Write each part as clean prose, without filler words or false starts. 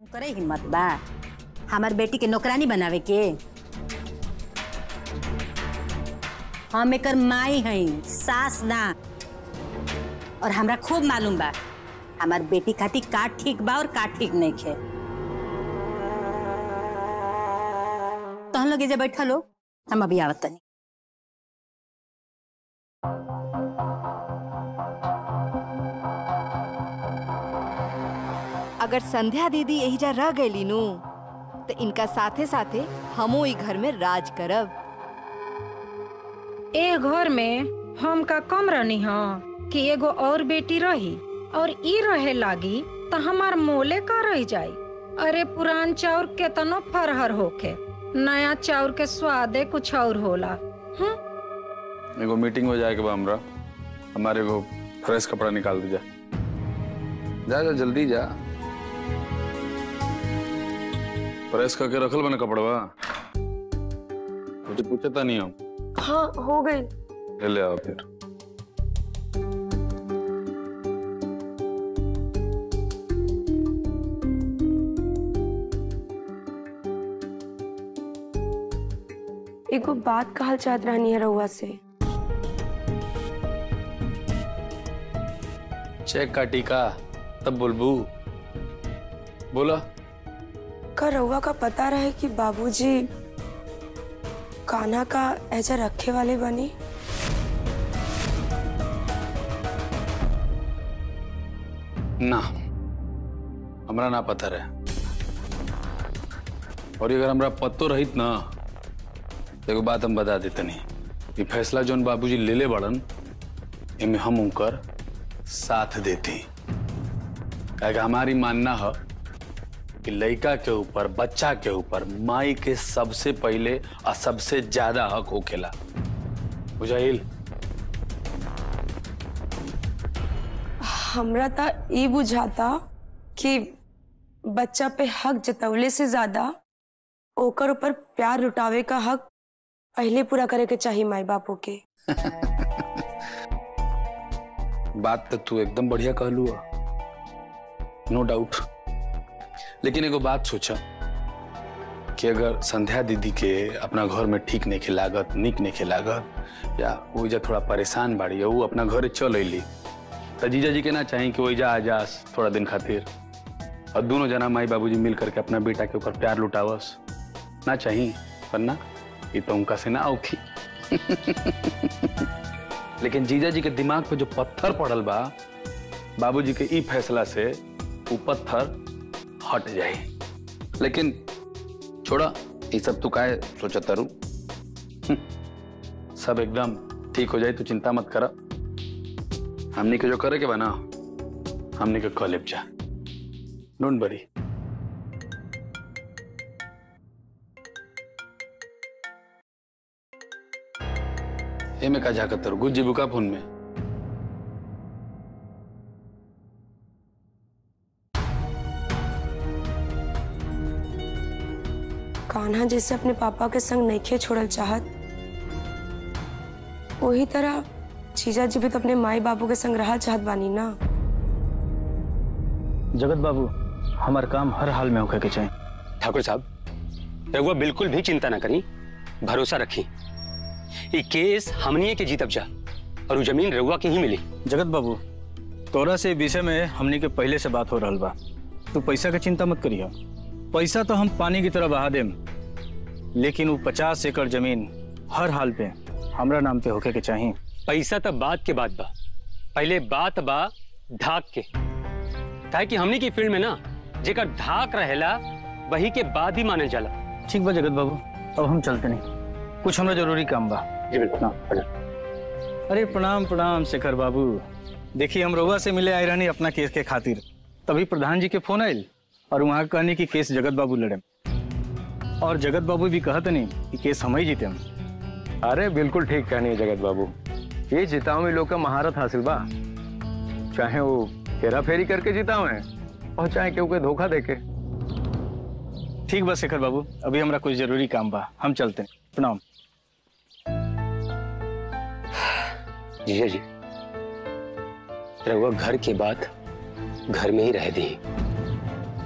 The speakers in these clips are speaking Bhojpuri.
करे हिम्मत बा हमार बेटी के नौकरानी बनावे के। हम एकर माई हई, सास ना। और हमरा खूब मालूम बा हमार बेटी खातिर का ठीक बा और का ठीक नहीं खे। तो हम लोग एजे बैठा लो, हम अभी आवत तनी। अगर संध्या दीदी यही जा रह गई नु तो इनका साथे साथे हमो ई घर में राज करब। ए घर में हम का कम रहनी हाँ कि एगो और बेटी रही और ई रहे लागी तो हमार मोले का रह जाई। अरे पुरान चाउर केतनो फरहर होके, नया चाउर के स्वादे कुछ और होला। एगो मीटिंग हो जाए के बा हमरा, हमारे को फ्रेश कपड़ा निकाल दीजा। जा जा जल्दी जा, प्रेस करके रखल बना कपड़वा। मुझे पूछे था नहीं हम। हाँ हो गई। ले आओ फिर। एगो बात कहल चाहत रहनी है रउआ से। चेक का टीका तब बोलबू। बोला का रउआ का पता रहे कि बाबूजी कान्हा का ऐसा रखे वाले बनी? ना, हमरा ना पता रहे। और अगर हमरा पतो रहित ना तो एगो बात हम बता देते नहीं, ये फैसला जोन बाबूजी ले ले बड़न इनमें हम उनकर साथ देते। क्या हमारी मानना है कि लड़का के ऊपर, बच्चा के ऊपर माई के सबसे पहले और सबसे ज्यादा हक होखेला। बुझाइल? हमरा ता ये बुझाता कि बच्चा पे हक जतवले से ज्यादा ओकर ऊपर प्यार लुटावे का हक पहले पूरा करे के चाहिए माई बापू के। बात तो तू एकदम बढ़िया कहलू, नो डाउट। लेकिन एगो बात सोचा कि अगर संध्या दीदी के अपना घर में ठीक नहीं के लागत, निक नहीं के लागत, या वो जा थोड़ा परेशान बाड़ी, वो अपना घर चल अली तो जीजा जी के ना चाहिए कि वो जा आ जास थोड़ा दिन खातिर और दोनों जना माई बाबूजी मिल करके अपना बेटा के ऊपर प्यार लुटावस? ना चाहिए, वरना ये तो उनका से ना औखी। लेकिन जीजा जी के दिमाग पे जो पत्थर पड़ल बा बाबूजी के ई फैसला से, वो पत्थर हट जाए। लेकिन छोड़ा ये सब, तू काहे सोचता रू? सब एकदम ठीक हो जाए, तू चिंता मत करा। हमने के जो करे के बना हमने के कॉलेज जा, डोंट वरी। ए में का जाकर तर गुज्जी बुका फोन में। कान्हा जैसे अपने पापा के संग नइखे छोड़ल चाहत, वही तरह जीजा जी भी तो अपने माई बाबू के संग रहा चाहत बानी ना। जगत बाबू, हमार काम हर हाल में होके के चाहिए। ठाकुर साहब, रघुआ बिल्कुल भी चिंता ना करी, भरोसा रखी। ये केस हमनी के जीतब जा और वो जमीन रघुआ की ही मिली। जगत बाबू, तोरा से विषय में हमनी के पहले से बात हो रहा बा। तू पैसा की चिंता मत करिया। पैसा तो हम पानी की तरह बहा देम, लेकिन वो 50 एकड़ जमीन हर हाल पे हमरा नाम पे होके के चाहिए। पैसा तो बात के बाद बा, पहले बात बा धाक के। ताकि हमनी की फील्ड में ना जेकर धाक रहेला वही के बाद ही मानल जाला। ठीक बा जगत बाबू, अब हम चलते नहीं, कुछ हमरा जरूरी काम बा। जी बिल्कुल। अरे प्रणाम प्रणाम शेखर बाबू। देखिए, हम रउआ से मिले आए रहनी अपना केस के खातिर, तभी प्रधान जी के फोन आयल और वहाँ कहनी कि केस जगत बाबू लड़े, और जगत बाबू भी कहते नहीं कि केस हम ही जीते। अरे बिल्कुल ठीक कहनी है जगत बाबू, ये जिताओ में लोग का महारत हासिल बा, चाहे वो हेरा फेरी करके जिताओ है और चाहे केहू के धोखा देके। ठीक बा शेखर बाबू, अभी हमरा कुछ जरूरी काम बा, हम चलते हैं। प्रणाम। जीजा जी, रघुआ घर के बाद घर में ही रह दी।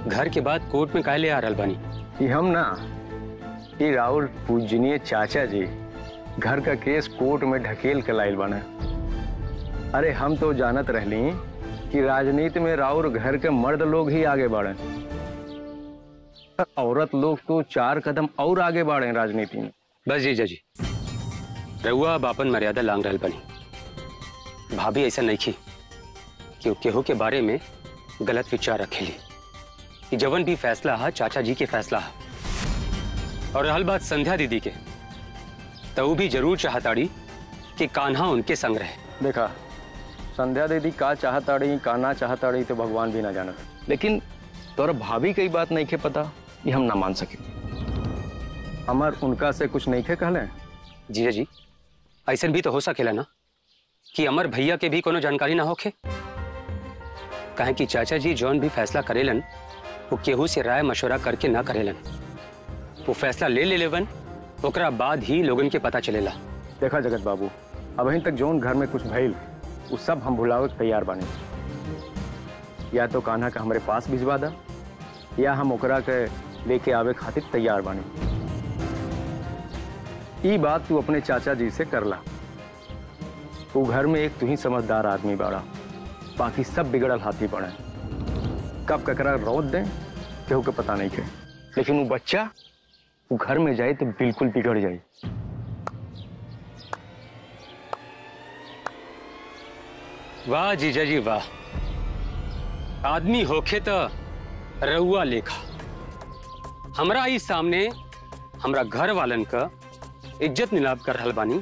घर के बाद कोर्ट में काहे ले आ रहल बानी? कि हम ना कि राहुल पूजनीय चाचा जी घर का केस कोर्ट में ढकेल के लाइल बने। अरे हम तो जानत रहली कि राजनीति में राहुल घर के मर्द लोग ही आगे बढ़े, औरत लोग तो 4 कदम और आगे बढ़े राजनीति में। बस जीजा जी, रहुआ अब अपन मर्यादा लांग रहल बनी। भाभी ऐसा नहीं की कि केहू के बारे में गलत विचार रखेली। कि जवन भी फैसला है चाचा जी के फैसला है। और रहल बात संध्या दीदी के, तो वो भी जरूर चाहताड़ी कि कान्हा उनके संग रहे। देखा, संध्या दीदी का चाहताड़ी का ना चाहताड़ी तो भगवान भी ना जानत, लेकिन तोरा भाभी कई बात नहीं के पता, ये हम ना मान सके। हमार उनका से कुछ नहीं के कहले। जीजा जी, ऐसा भी तो हो सकेला ना कि अमर भैया के भी कोनो जानकारी ना होखे। कहे कि चाचा जी जौन भी फैसला करेलन वो केहू से राय मशवरा करके ना करेलन। वो फैसला ले लेवन, ओकरा बाद ही लोगन के पता चलेला। देखा जगत बाबू, अब अभी तक जौन घर में कुछ भइल वो सब हम भुलावे के तैयार बानी। या तो कान्हा का हमारे पास भिजवा दा, या हम ओकरा के लेके आवे खातिर तैयार बानी। ई बात तू अपने चाचा जी से कर ला। वो घर में एक तू ही समझदार आदमी बाड़ा, बाकी सब बिगड़ल हाथी पड़े। कब ककरा रौद दे केहू के पता नहीं के, लेकिन वो बच्चा वो घर में जाए तो बिल्कुल बिगड़ जाए। वाह जीजा जी वाह, आदमी होखे तो रउआ लेखा। हमरा ही सामने हमरा घर वालन का इज्जत नीलाम कर रहल बानी,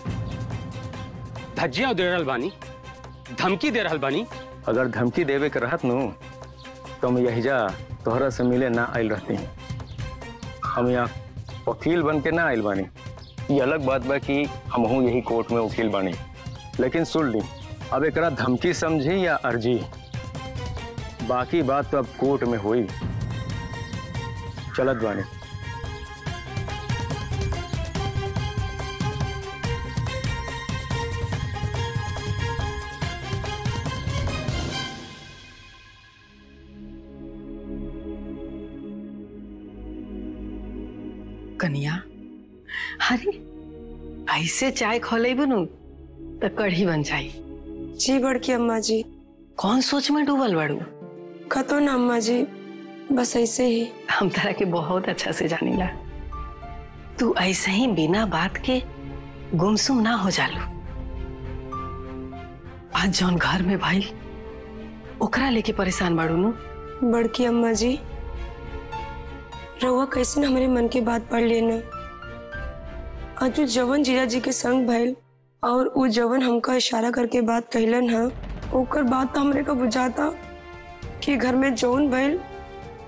धज्जियां दे रहल बानी, धमकी दे रहल बानी। अगर धमकी देवे के रहत नु तो हम यही तोहरा से मिले ना आयल रहती। हम यहाँ वकील बन के ना आयल बानी। ये अलग बात बा कि हम यही कोर्ट में वकील बानी, लेकिन सुन ली, अब एकरा धमकी समझी या अर्जी, बाकी बात तो अब कोर्ट में हुई। चलत बानी। कनिया, अरे ऐसे चाय खोले बनू तो कढ़ी बन जाई। जी बड़की अम्मा जी। कौन सोच में डूबल बड़ू? कतो ना अम्मा जी, बस ऐसे ही। हम तरह के बहुत अच्छा से जानीला। तू ऐसे ही बिना बात के गुमसुम ना हो जालू। आज जौन घर में भाई ओकरा लेके परेशान बाड़ू नु। बड़की अम्मा जी, रउआ कैसे न हमारे मन की बात पढ़ लेना। आज जवन जीजा जी के संग भइल और वो जवन हमका इशारा करके बात कहलन हा, ओकर बात तो हमरे का बुझाता कि घर में जौन भइल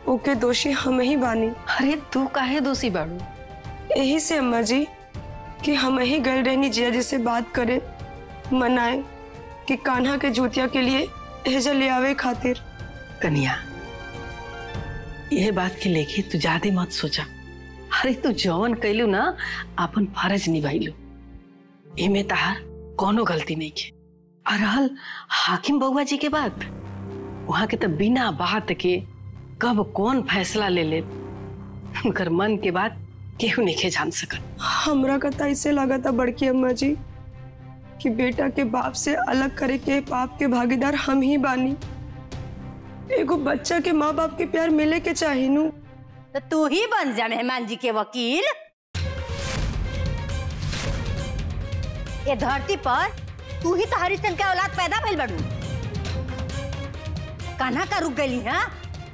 ओके दोषी हम ही बानी। अरे तू काहे दोषी बाड़ू? यही से अम्मा जी कि हम ही गए रहनी जीजा जी से बात करे, मनाए कि कान्हा के जूतिया के लिए हेजा ले आवे खातिर। कनिया, यह बात के लेके तू ज्यादा मत सोचा। अरे तू जौन कैलू ना अपन फर्ज निभाइलू, एमे तहार कोनो गलती नहीं के। और रहल हाकिम बउआ जी के बात, वहां के तो बिना बात के कब कौन फैसला ले ले, उनकर मन के बात केहू नहीं जान सकत। हमरा का ऐसे लगा था बड़की अम्मा जी कि बेटा के बाप से अलग करे के पाप के भागीदार हम ही बानी। एगो बच्चा के माँ बाप के प्यार मिले के चाहिए नु। तो तू ही बन जा मेहमान जी के वकील। ये धरती पर तू ही तो हरिश्चंद्र के औलाद पैदा भइल बड़ू। कान्हा का रुक गई है,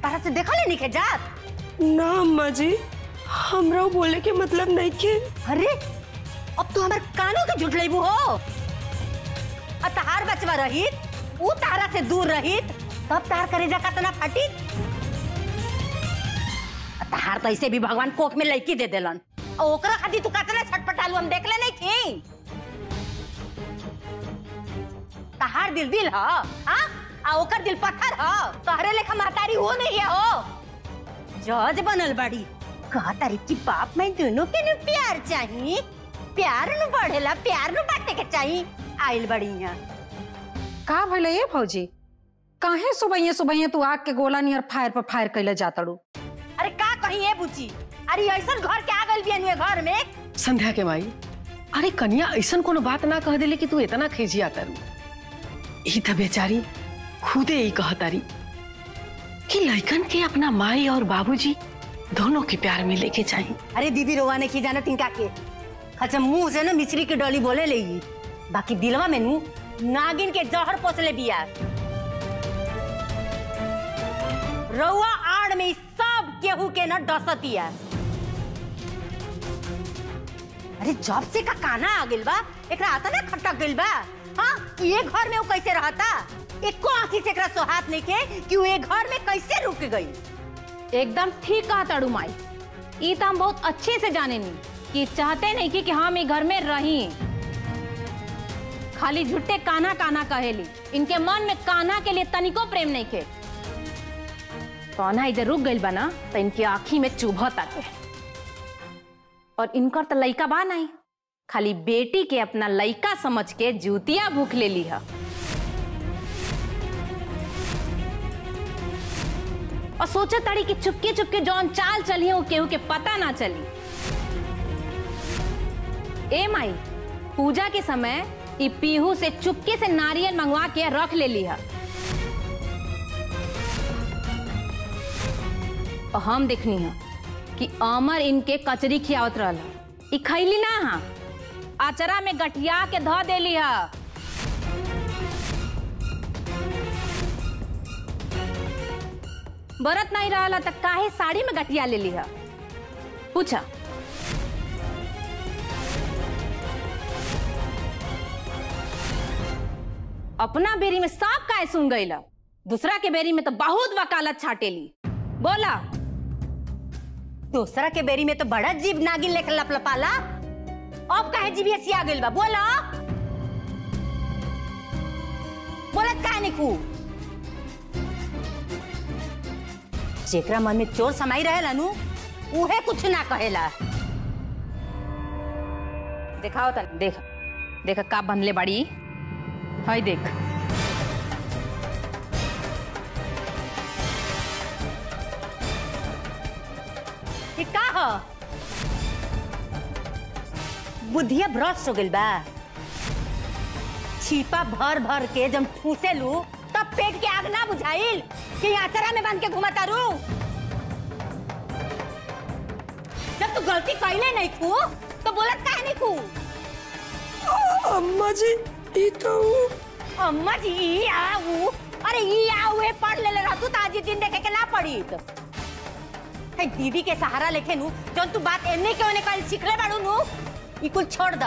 तारा से देखा ले निके जात। ना अम्मा जी, हमरा बोले के मतलब नहीं के। अरे अब तू हमारे कानों के झूठ लेबू हो। तहार बचवा रहित, वो तारा से दूर रहित, तब तार करेजा का तना फटी। तहार तो ऐसे भी भगवान कोख में लड़की दे देलन, और ओकरा खातिर तू कातना छटपटालू हम देख ले नहीं थी। तहार दिल दिल हा, आ ओकर दिल पत्थर हा। तहरे लेखा महतारी हो नहीं हो। जज बनल बड़ी कहा तारी की बाप में दोनों के नु प्यार चाहिए, प्यार नु बढ़ेला, प्यार नु बांटे के चाहिए। आइल बड़ी यहाँ का भले ये फौजी, काहे सुबह सुबह तू आग के गोला नियर फायर पर फायर कैले जातड़ू? रही है बुची। अरे ऐसा घर के आ गइल बिया घर में। संध्या के माई, अरे कन्या ऐसा कोनो बात ना कह देले कि तू इतना खिजिया तारू। ई त बेचारी खुदे ही कहतारी कि लड़कन के अपना माई और बाबूजी दोनों के प्यार में लेके जाए। अरे दीदी रोवा ने खिजाना तिनका के। अच्छा मुंह से ना मिश्री की डोली बोले लेगी, बाकी दिलवा में नू नागिन के जहर पोसले बिया। रउआ आड़ में सब केहू के न डसतिया। अरे जब से का काना आ गेल बा, एकरा आता ना खटक गेल बा। हाँ, ये घर में वो कैसे रहता? एको आंखी से एकरा सोहात नहीं के कि वो ये घर में कैसे रुक गई। एकदम ठीक कहा ताड़ू माई। ई तो हम बहुत अच्छे से जाने नहीं कि चाहते नहीं कि हम ये घर में रही। खाली झूठे कान्हा कान्हा कहेली। इनके मन में कान्हा के लिए तनिको प्रेम नहीं के। कान्हा इधर रुक गई बना तो इनकी आँखी में चुभत आके। और इनकर तो लइका बा नहीं, खाली बेटी के अपना लइका समझ के जूतिया भूख ले ली है। और सोचा ताड़ी कि चुपके चुपके जौन चाल चली है वो केहू के पता ना चली। ए माई, पूजा के समय ई पीहू से चुपके से नारियल मंगवा के रख ले ली है। और हम देखनी है कि अमर इनके कचरी खियावत रहला। ई खैली ना हा, आचरा में गठिया के ध देली है। बरत नहीं रहा तक काहे साड़ी में गठिया ले लिया? पूछा। अपना बेरी में सांप काहे सुन गईला, दूसरा के बेरी में तो बहुत वकालत छाटेली। बोला। दूसरा के बेरी में तो बड़ा जीभ नागिन लेकर लपलपाला। अब काहे जीभिया सिया गइल बा? बोला। बोलत काहे निकू? जेकरा मन में चोर समाई रहेला नु, उहे कुछ ना कहेला। दिखाओ तन, देख देख का बनले बड़ी। हाय देख। ये का ह? बुद्धिया भ्रष्ट हो गइल बा। छिपा भर भर के जब ठूसे लू तब पेट के आग ना बुझाइल कि आचरा में बांध के घुमाता रू। जब तू गलती कैले नहीं खू तो बोलत काहे नहीं खू? अम्मा जी ई तो अम्मा जी ई आऊ। अरे ई आऊ है पढ़ ले रहतू त आज दिन देखे के ना पड़ी। है दीदी के सहारा लेके नु जब तू बात एने के ओने कल सिखले बाड़ू नु, ई कुल छोड़ द।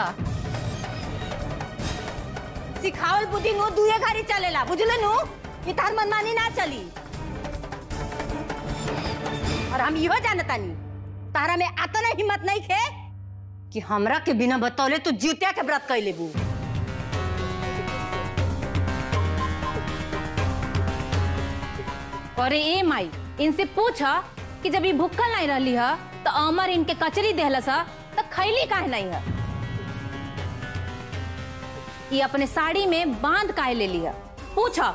सिखावल बुद्धि नु दुए घरी चलेला, बुझले नु? ये तार मनमानी ना चली। और हम इहो जानतानी तारा में आता ना हिम्मत नहीं खे कि हमरा के बिना बतौले तू जीतिया के व्रत कैले बू। अरे ए माई, इनसे पूछा कि जब ये भूखल नहीं रही है तो अमर इनके कचरी देहलस तो खैली काहे नहीं है? ये अपने साड़ी में बांध काहे ले लिया? पूछा।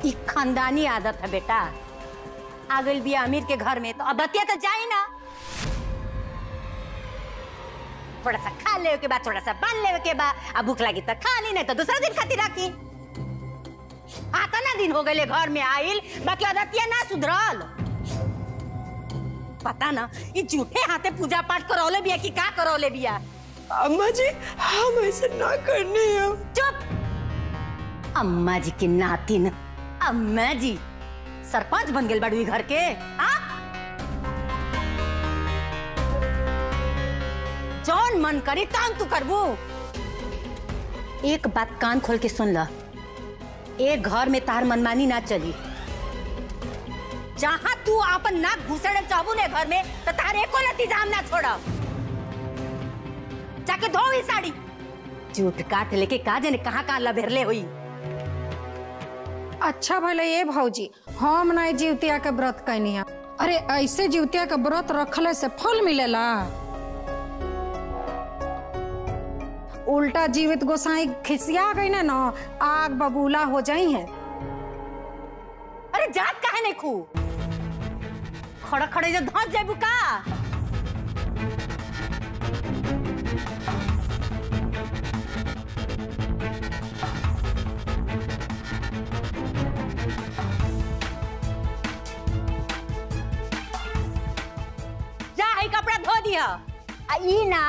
ये खानदानी आदत है बेटा। आगल भी अमीर के घर में तो अदतिया तो जाए ना। थोड़ा सा खा ले के बाद थोड़ा सा बांध ले के बाद, अब भूख लगी तो खा ली, नहीं तो दूसरा दिन खाती रखी। आता ना दिन हो गए घर में आइल, बाकी अदतिया ना सुधरल। पता ना ये झूठे हाथे पूजा पाठ करौले बिया कि का करौले बिया। अम्मा जी हम ऐसे ना करने हैं। चुप। अम्मा जी की नातिन, अम्मा जी सरपंच बन गए बड़ू घर के। जौन मन करी काम तू करबू। एक बात कान खोल के सुन ला, एक घर में तार मनमानी ना चली। जहां तू अपन नाक घुसड़े चाहबू ने घर में तो तार एको नतीजाम ना छोड़ा। जाके धो ही साड़ी। जूठ काट लेके का जाने कहां लबेरले हुई। अच्छा भले ये भौजी, हम नहीं जीवतिया के व्रत कैनी है। अरे ऐसे जीवतिया के व्रत रखले से फल मिलेला? उल्टा जीवित गोसाई खिसिया गई ना, आग बबूला हो जाई है। अरे जात काहे नहीं खू? खड़ा खड़े जो धंस जाबू का। जा है कपड़ा धो दिया। आ ई ना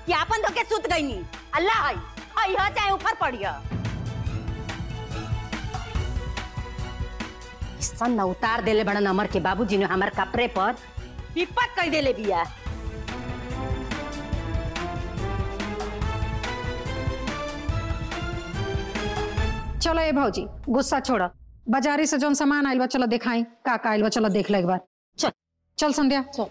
कि आपन धो के सुत गईनी। अल्लाह है आई ह चाहे ऊपर पड़िया। सन उतार देले बड़न अमर के बाबूजी ने हमार कपड़े पर विपत कर देले बिया। चलो ए भौजी गुस्सा छोड़ा, बाजारी से जौन सामान आइल बा चलो दिखाई का आइल बा, चलो देख ले एक बार। चल चल संध्या चल।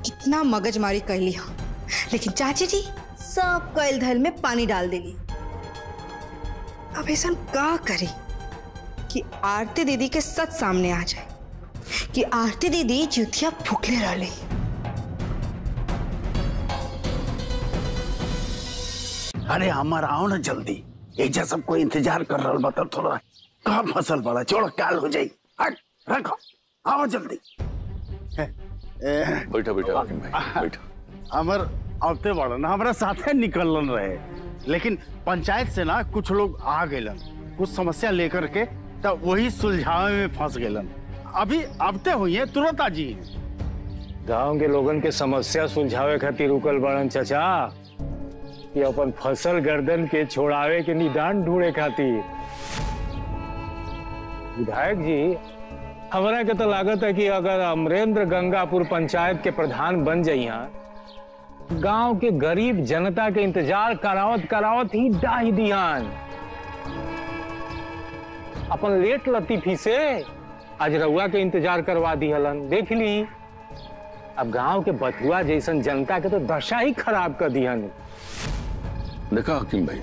कितना मगजमारी कर ली हाँ, लेकिन चाची जी सब कैल धैल में पानी डाल देली। अब ऐसा का करी कि आरती दीदी के सच सामने आ जाए कि आरती दीदी जुतिया फूकले रहली। अरे हमार आओ ना जल्दी, एजा सबको इंतजार कर रहा बता। थोड़ा कहाँ फसल पड़ा, छोड़ काल हो जाई। हट रखो, आओ जल्दी। बैठो बैठो हाकिम भाई बैठो। हमार आवते बड़ा ना हमारा साथे निकलन रहे, लेकिन पंचायत से ना कुछ लोग आ गए कुछ समस्या लेकर के, तब वही सुलझावे में फंस गए। अभी आवते हुई है तुरंत आजी। गांव के लोगन के समस्या सुलझावे खातिर रुकल बड़न चाचा कि अपन फसल गर्दन के छोड़ावे के निदान ढूंढे खातिर। विधायक जी हमरा के तो लागत है कि अगर अमरेंद्र गंगापुर पंचायत के प्रधान बन जाइया, गांव के गरीब जनता के इंतजार करावत करावत ही डाही दियान। अपन लेट लतीफी से आज रउआ के इंतजार करवा दी हलन। देख ली अब गांव के बथुआ जैसन जनता के तो दशा ही खराब कर दिहन। देखा हाकिम भाई,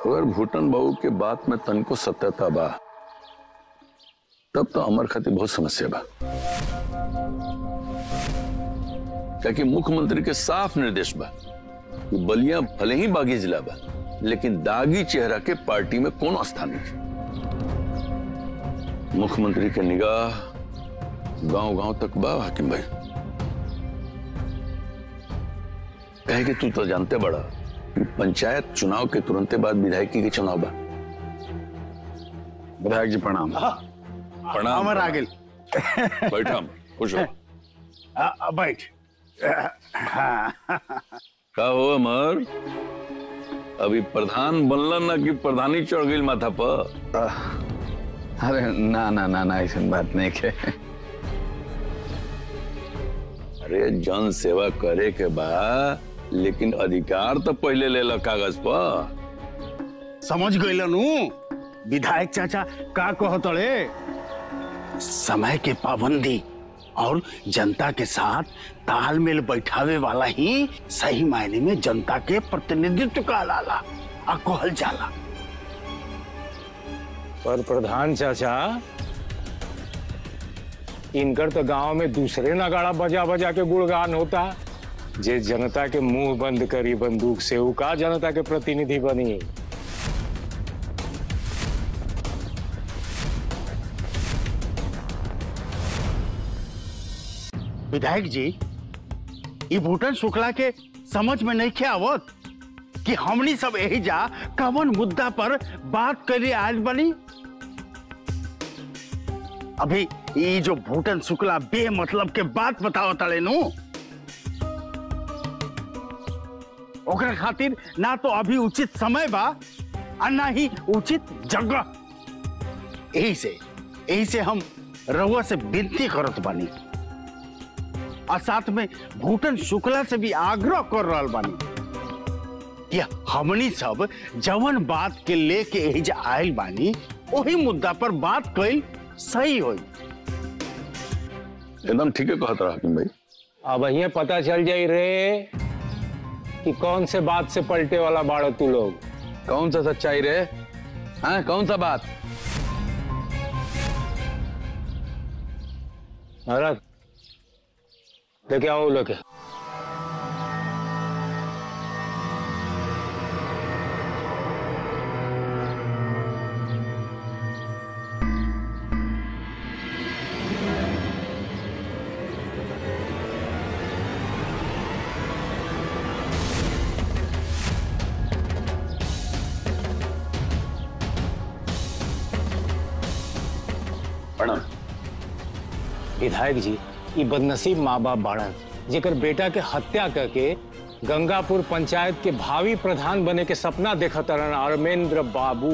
अगर भूटन बाबू के बात में तनको सत्यता बा तब तो अमर खातिर बहुत समस्या बा। क्योंकि मुख्यमंत्री के साफ निर्देश बा कि बलिया भले ही बागी जिला बा, लेकिन दागी चेहरा के पार्टी में कोनो स्थान नहीं। मुख्यमंत्री के निगाह गांव गांव तक बा हाकिम भाई। कहे कि तू तो जानते बड़ा कि पंचायत चुनाव के तुरंत बाद विधायकी के चुनाव बा। विधायक जी प्रणाम। प्रणाम। अमर आ गेल। बैठा खुश हो। बैठ। का हो अमर, अभी प्रधान बनलन ना कि प्रधानी चढ़ गई माथा पर? अरे ना ना ना ना ऐसी बात नहीं के। अरे जन सेवा करे के बाद लेकिन अधिकार तो पहले ले लो कागज पर। समझ गए विधायक चाचा का कहतड़े, समय के पाबंदी और जनता के साथ तालमेल बैठावे वाला ही सही मायने में जनता के प्रतिनिधित्व कहलाला और कहल जाला। पर प्रधान चाचा इनकर तो गांव में दूसरे नगाड़ा बजा बजा के गुणगान होता। जे जनता के मुंह बंद करी बंदूक से वो का जनता के प्रतिनिधि बनी। विधायक जी ये भूटन शुक्ला के समझ में नहीं क्या आवत कि हमनी सब यही जा कवन मुद्दा पर बात करे आज बनी। अभी ये जो भूटन शुक्ला बेमतलब के बात बताओ तले नु, ओकरा खातिर ना तो अभी उचित समय बा और ना ही उचित जगह। यही से हम रउआ से विनती करत बानी और साथ में भूटन शुक्ला से भी आग्रह कर रहा बानी कि हमनी सब जवन बात के लेके एहिजा आयल बानी वही मुद्दा पर बात कइल सही होई। एकदम ठीक है कहता हाकिम भाई। अब ये पता चल जाई रे कि कौन से बात से पलटे वाला बाड़ो तू लोग। कौन सा सच्चाई रे? हाँ कौन सा बात? महाराज लेके आओ लेके। प्रणाम। विधायक जी, ये बदनसीब माँ बाप बाड़न जेकर बेटा के हत्या करके गंगापुर पंचायत के भावी प्रधान बने के सपना देखत रहन अरमेंद्र बाबू।